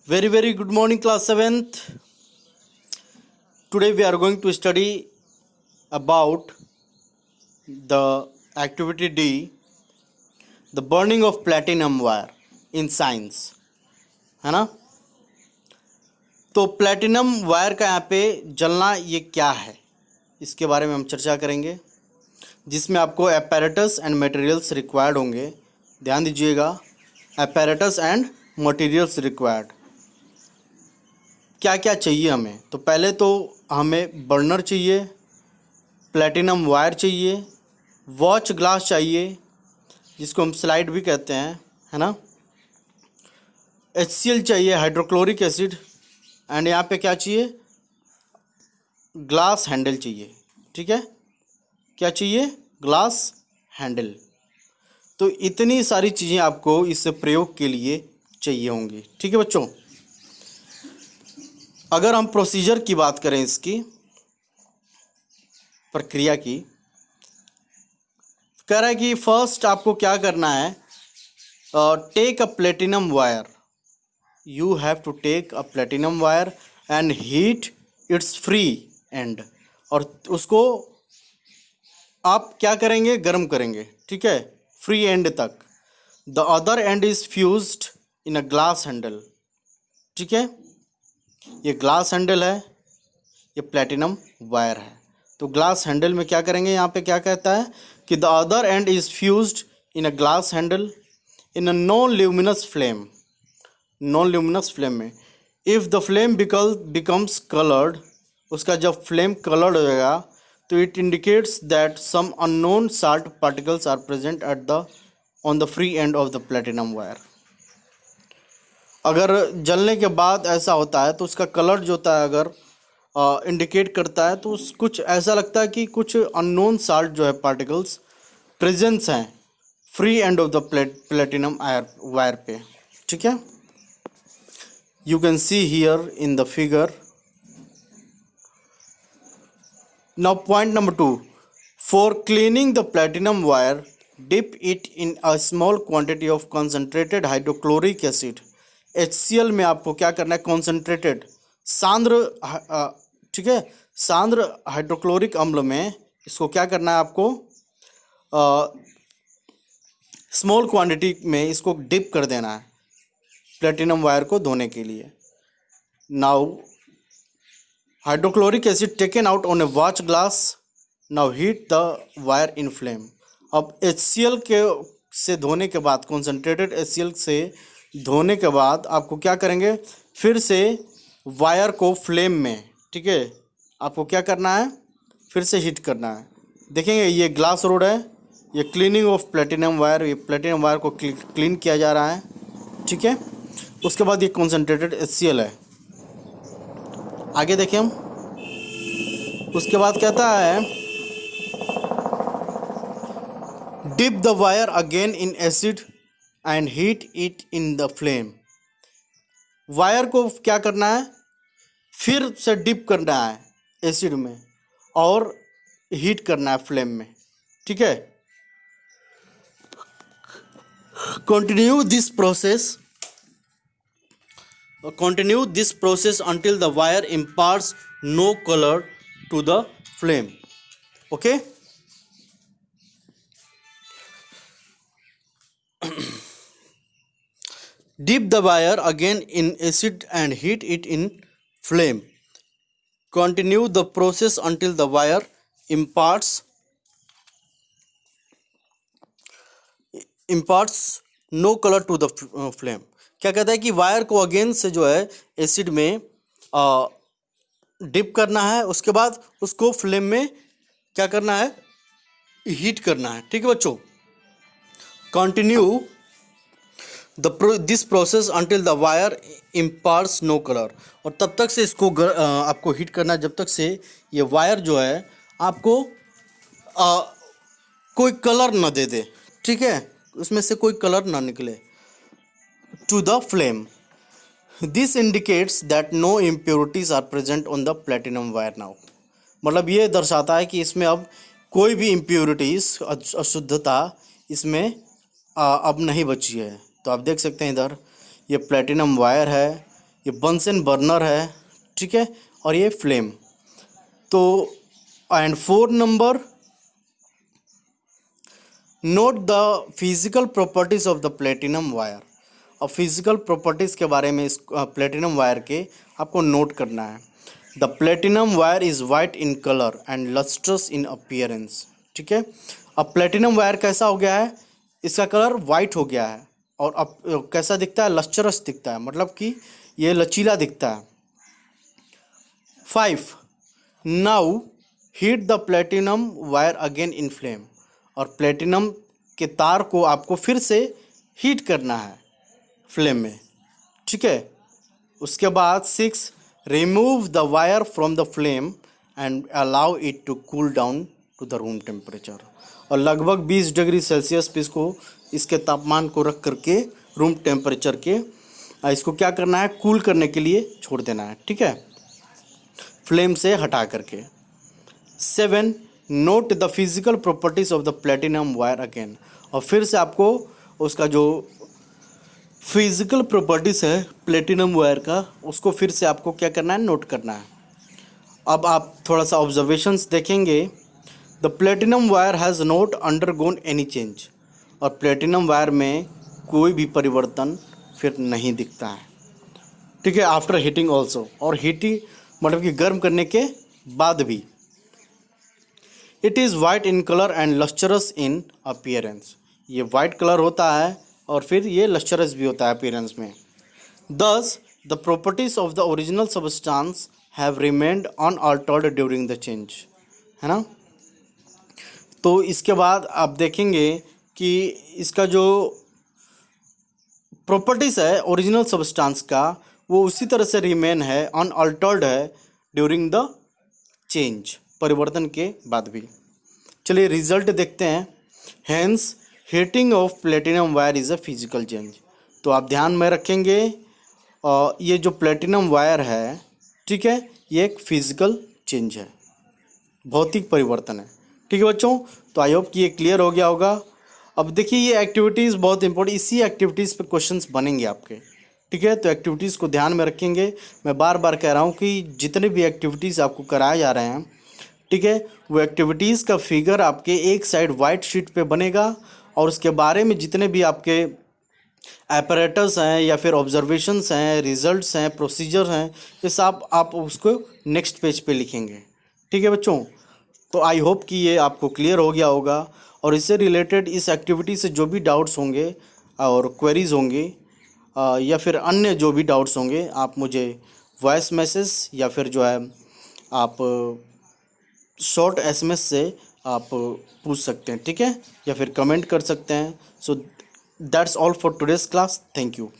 Very good morning, class 7th. Today we are going to study about the activity D, the burning of platinum wire in science, है ना। तो platinum wire का यहाँ पे जलना ये क्या है, इसके बारे में हम चर्चा करेंगे, जिसमें आपको apparatus एंड मटेरियल्स रिक्वायर्ड होंगे। ध्यान दीजिएगा, apparatus एंड मटेरियल्स रिक्वायर्ड क्या क्या चाहिए हमें। तो पहले तो हमें बर्नर चाहिए, प्लेटिनम वायर चाहिए, वॉच ग्लास चाहिए जिसको हम स्लाइड भी कहते हैं, है ना। HCl चाहिए, हाइड्रोक्लोरिक एसिड, एंड यहाँ पे क्या चाहिए, ग्लास हैंडल चाहिए। ठीक है, क्या चाहिए, ग्लास हैंडल। तो इतनी सारी चीज़ें आपको इस प्रयोग के लिए चाहिए होंगी। ठीक है बच्चों, अगर हम प्रोसीजर की बात करें, इसकी प्रक्रिया की, कह रहा है कि फर्स्ट आपको क्या करना है, take a platinum wire, you have to take a platinum wire and heat its free end, और उसको आप क्या करेंगे, गर्म करेंगे। ठीक है, फ्री एंड तक। The other end is fused in a glass handle. ठीक है, ये ग्लास हैंडल है, ये प्लेटिनम वायर है। तो ग्लास हैंडल में क्या करेंगे, यहाँ पे क्या कहता है कि the other end is fused in a glass handle in a non luminous flame. Non luminous flame में if the flame becomes coloured, उसका जब फ्लेम कलर्ड हो जाएगा तो it indicates that some unknown salt particles are present at the on the free end of the platinum wire. अगर जलने के बाद ऐसा होता है तो उसका कलर जो होता है अगर इंडिकेट करता है तो कुछ ऐसा लगता है कि कुछ अननोन साल्ट जो है पार्टिकल्स प्रेजेंस हैं free end of the platinum wire पे। ठीक है, you can see here in the figure. Now point number 2, for cleaning the platinum wire dip it in a small quantity of concentrated hydrochloric acid. HCl में आपको क्या करना है, concentrated सांद्र, ठीक है, सांद्र हाइड्रोक्लोरिक अम्ल में इसको क्या करना है आपको, स्मॉल क्वांटिटी में इसको डिप कर देना है प्लेटिनम वायर को धोने के लिए। Now hydrochloric acid taken out on A watch glass, now heat the wire in flame. अब HCl के से धोने के बाद, कॉन्सेंट्रेटेड HCl से धोने के बाद आपको क्या करेंगे, फिर से वायर को फ्लेम में, ठीक है, आपको क्या करना है, फिर से हीट करना है। देखेंगे ये ग्लास रोड है, ये क्लीनिंग ऑफ प्लेटिनम वायर, ये प्लेटिनम वायर को क्लीन किया जा रहा है। ठीक है, उसके बाद ये कॉन्सेंट्रेटेड HCl है। आगे देखें हम, उसके बाद कहता है dip the wire again in acid and heat it in the flame. Wire को क्या करना है, फिर से डिप करना है एसिड में और हीट करना है फ्लेम में। ठीक है, continue this process until the wire imparts no color to the flame. Okay, dip the wire again in acid and heat it in flame. Continue the process until the wire imparts no color to the flame. क्या कहता है कि wire को again से जो है acid में dip करना है, उसके बाद उसको फ्लेम में क्या करना है, हीट करना है। ठीक है बच्चों, continue this process until the wire imparts no colour, और तब तक से इसको आपको हीट करना है जब तक से ये वायर जो है आपको कोई कलर ना दे दे। ठीक है, उसमें से कोई कलर ना निकले to the flame. This indicates that no impurities are present on the platinum wire now. मतलब ये दर्शाता है कि इसमें अब कोई भी इम्प्योरिटीज, अशुद्धता इसमें अब नहीं बची है। तो आप देख सकते हैं इधर ये प्लेटिनम वायर है, ये बंसन बर्नर है, ठीक है, और ये फ्लेम। तो and 4 number, note the physical properties of the platinum wire. और फिजिकल प्रॉपर्टीज़ के बारे में इस प्लेटिनम वायर के आपको नोट करना है। The platinum wire is white in colour and lustrous in appearance, ठीक है। अब प्लेटिनम वायर कैसा हो गया है, इसका कलर वाइट हो गया है और अब कैसा दिखता है, लस्ट्रस दिखता है, मतलब कि ये लचीला दिखता है। 5, now heat the platinum wire again in flame. और प्लेटिनम के तार को आपको फिर से हीट करना है फ्लेम में, ठीक है। उसके बाद 6, remove the wire from the flame and allow it to cool down to the room temperature. और लगभग 20 डिग्री सेल्सियस पे इसके तापमान को रख करके रूम टेम्परेचर के इसको क्या करना है, कूल करने के लिए छोड़ देना है, ठीक है, फ्लेम से हटा करके। 7, note the physical properties of the platinum wire again. और फिर से आपको उसका जो फिजिकल प्रॉपर्टीज है प्लेटिनम वायर का, उसको फिर से आपको क्या करना है, नोट करना है। अब आप थोड़ा सा ऑब्जर्वेशंस देखेंगे। The platinum wire has not undergone any change. और प्लेटिनम वायर में कोई भी परिवर्तन फिर नहीं दिखता है, ठीक है, आफ्टर हीटिंग ऑल्सो। और हीटिंग मतलब कि गर्म करने के बाद भी। It is white in colour and lustrous in appearance. ये वाइट कलर होता है और फिर ये लस्चरस भी होता है अपीयरेंस में। दस the properties of the original substance have remained unaltered during the change, है ना। तो इसके बाद आप देखेंगे कि इसका जो प्रॉपर्टीज़ है ओरिजिनल सबस्टांस का, वो उसी तरह से रिमेन है, अनअल्टर्ड है ड्यूरिंग द चेंज, परिवर्तन के बाद भी। चलिए रिजल्ट देखते हैं। Hence heating of platinum wire is a physical change. तो आप ध्यान में रखेंगे ये जो प्लेटिनम वायर है, ठीक है, ये एक फिजिकल चेंज है, भौतिक परिवर्तन है, ठीक है बच्चों। तो आई होप कि ये क्लियर हो गया होगा। अब देखिए ये एक्टिविटीज़ बहुत इंपॉर्टेंट, इसी एक्टिविटीज़ पे क्वेश्चंस बनेंगे आपके, ठीक है। तो एक्टिविटीज़ को ध्यान में रखेंगे। मैं बार बार कह रहा हूँ कि जितने भी एक्टिविटीज़ आपको कराए जा रहे हैं, ठीक है, वो एक्टिविटीज़ का फिगर आपके एक साइड वाइट शीट पे बनेगा और उसके बारे में जितने भी आपके एपरेटस हैं या फिर ऑब्जर्वेशंस हैं, रिजल्ट्स हैं, प्रोसीजर हैं, ये सब आप उसको नेक्स्ट पेज पे लिखेंगे, ठीक है बच्चों। तो आई होप कि ये आपको क्लियर हो गया होगा। और इससे रिलेटेड इस एक्टिविटी से जो भी डाउट्स होंगे और क्वेरीज होंगे या फिर अन्य जो भी डाउट्स होंगे, आप मुझे वॉइस मैसेज या फिर जो है आप शॉर्ट एसएमएस से आप पूछ सकते हैं, ठीक है, या फिर कमेंट कर सकते हैं। So that's all for today's class. Thank you.